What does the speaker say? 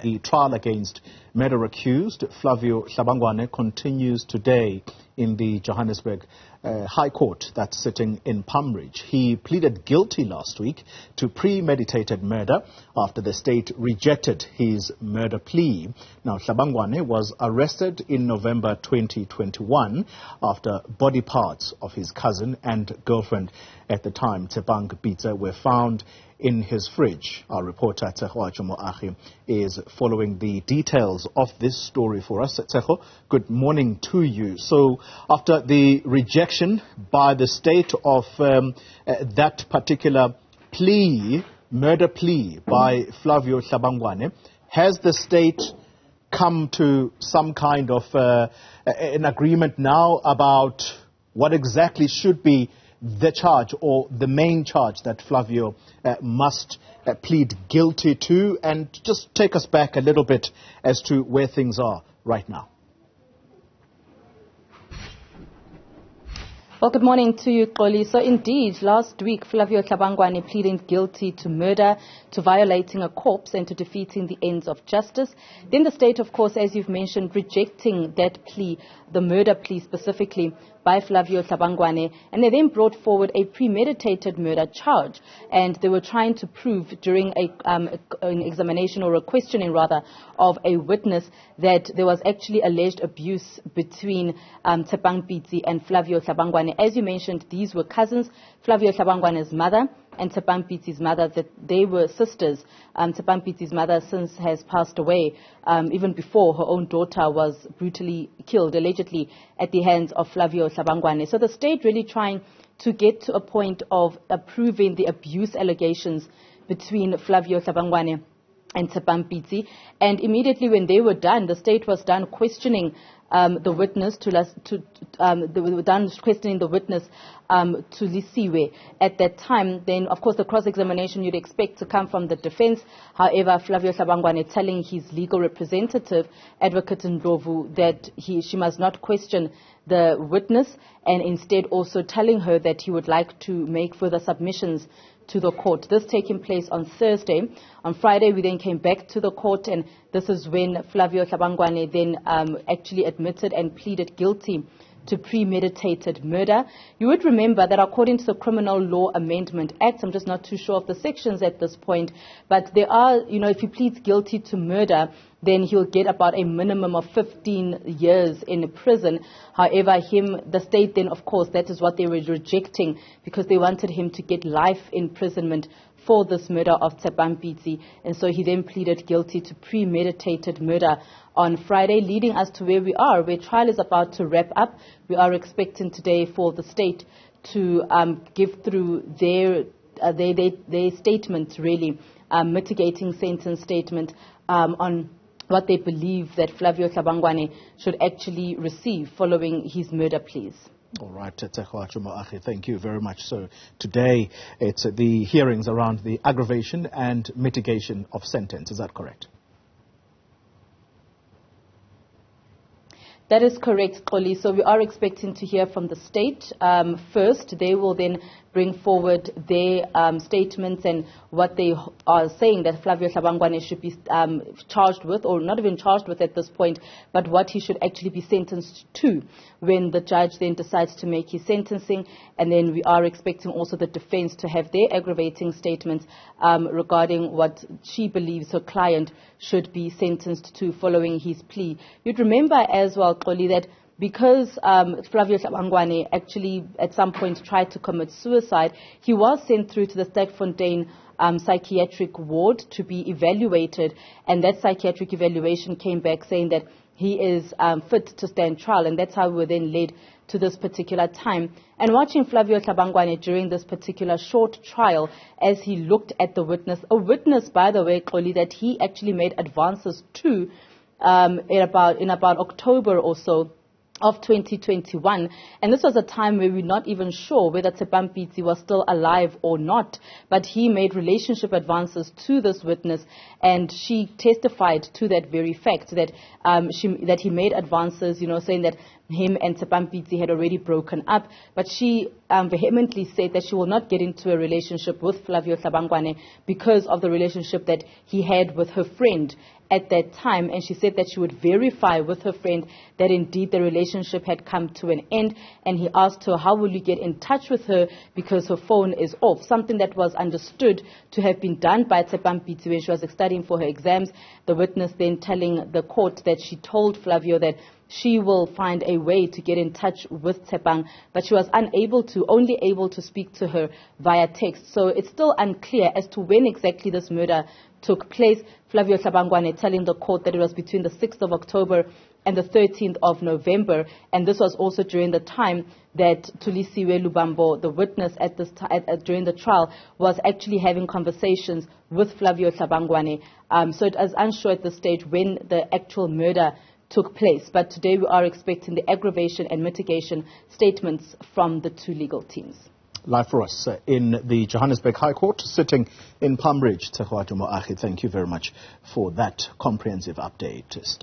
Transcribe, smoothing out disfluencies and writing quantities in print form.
The trial against murder accused Flavio Hlabangwane continues today in the Johannesburg High Court that's sitting in Palm Ridge. He pleaded guilty last week to premeditated murder after the state rejected his murder plea. Now, Hlabangwane was arrested in November 2021 after body parts of his cousin and girlfriend at the time, Tshegohaco, were found in his fridge. Our reporter Tshegohaco Moagi is following the details of this story for us. Tshegohaco, good morning to you. So after the rejection by the state of that particular plea, murder plea by Flavio Hlabangwane, has the state come to some kind of an agreement now about what exactly should be the charge or the main charge that Flavio must plead guilty to? And just take us back a little bit as to where things are right now. Well, good morning to you, Xoli. So indeed, last week, Flavio Hlabangwane pleaded guilty to murder, to violating a corpse and to defeating the ends of justice. Then the state, of course, as you've mentioned, rejecting that plea, the murder plea specifically, by Flavio Hlabangwane, and they then brought forward a premeditated murder charge, and they were trying to prove during an examination or a questioning rather of a witness that there was actually alleged abuse between Tshegohaco and Flavio Hlabangwane. As you mentioned, these were cousins, Flavio Hlabangwane's mother and Tshegohaco's mother, that they were sisters. Tshegohaco's mother since has passed away, even before her own daughter was brutally killed, allegedly, at the hands of Flavio Hlabangwane. So the state really trying to get to a point of approving the abuse allegations between Flavio Hlabangwane and Tshegohaco. And immediately when they were done, the state was done questioning the witness to Lisiwe at that time. Then, of course, the cross-examination you'd expect to come from the defense. However, Flavio Hlabangwane telling his legal representative, Advocate Ndlovu, that she must not question the witness, and instead also telling her that he would like to make further submissions to the court. This taking place on Thursday. On Friday, we then came back to the court, and this is when Flavio Hlabangwane then actually admitted and pleaded guilty to premeditated murder. You would remember that according to the Criminal Law Amendment Act, I'm just not too sure of the sections at this point, but there are, if he pleads guilty to murder, then he'll get about a minimum of 15 years in prison. However, the state then, of course, that is what they were rejecting, because they wanted him to get life imprisonment for this murder of Tshegohaco, and so he then pleaded guilty to premeditated murder on Friday, leading us to where we are, where trial is about to wrap up. We are expecting today for the state to give through their statement, really, mitigating sentence statement on what they believe that Flavio Hlabangwane should actually receive following his murder pleas. All right, Tshegohaco Moagi, thank you very much. So today it's the hearings around the aggravation and mitigation of sentence. Is that correct? That is correct, Xoli. So we are expecting to hear from the state first. They will then bring forward their statements and what they are saying that Flavio Hlabangwane should be charged with, or not even charged with at this point, but what he should actually be sentenced to when the judge then decides to make his sentencing. And then we are expecting also the defense to have their aggravating statements regarding what she believes her client should be sentenced to following his plea. You'd remember as well, Xoli, that because Flavio Hlabangwane actually at some point tried to commit suicide, he was sent through to the Sterkfontein psychiatric ward to be evaluated, and that psychiatric evaluation came back saying that he is fit to stand trial, and that's how we were then led to this particular time. And watching Flavio Hlabangwane during this particular short trial as he looked at the witness, a witness, by the way, Xoli, that he actually made advances to in about October or so of 2021, and this was a time where we're not even sure whether Tshegohaco was still alive or not, but he made relationship advances to this witness, and she testified to that very fact, that that he made advances, saying that him and Tshegohaco had already broken up, but she vehemently said that she will not get into a relationship with Flavio Hlabangwane because of the relationship that he had with her friend at that time, and she said that she would verify with her friend that indeed the relationship had come to an end. And he asked her, how will you get in touch with her because her phone is off, something that was understood to have been done by Tshegohaco when she was studying for her exams. The witness then telling the court that she told Flavio that she will find a way to get in touch with Tshegohaco, but she was only able to speak to her via text. So it's still unclear as to when exactly this murder took place. Flavio Hlabangwane telling the court that it was between the 6th of October and the 13th of November, and this was also during the time that Tulisiwe Lubambo, the witness at this during the trial, was actually having conversations with Flavio Hlabangwane. So it is unsure at this stage when the actual murder took place, but today we are expecting the aggravation and mitigation statements from the two legal teams. Live for us in the Johannesburg High Court, sitting in Palm Ridge. Tshegohaco Moagi, thank you very much for that comprehensive update.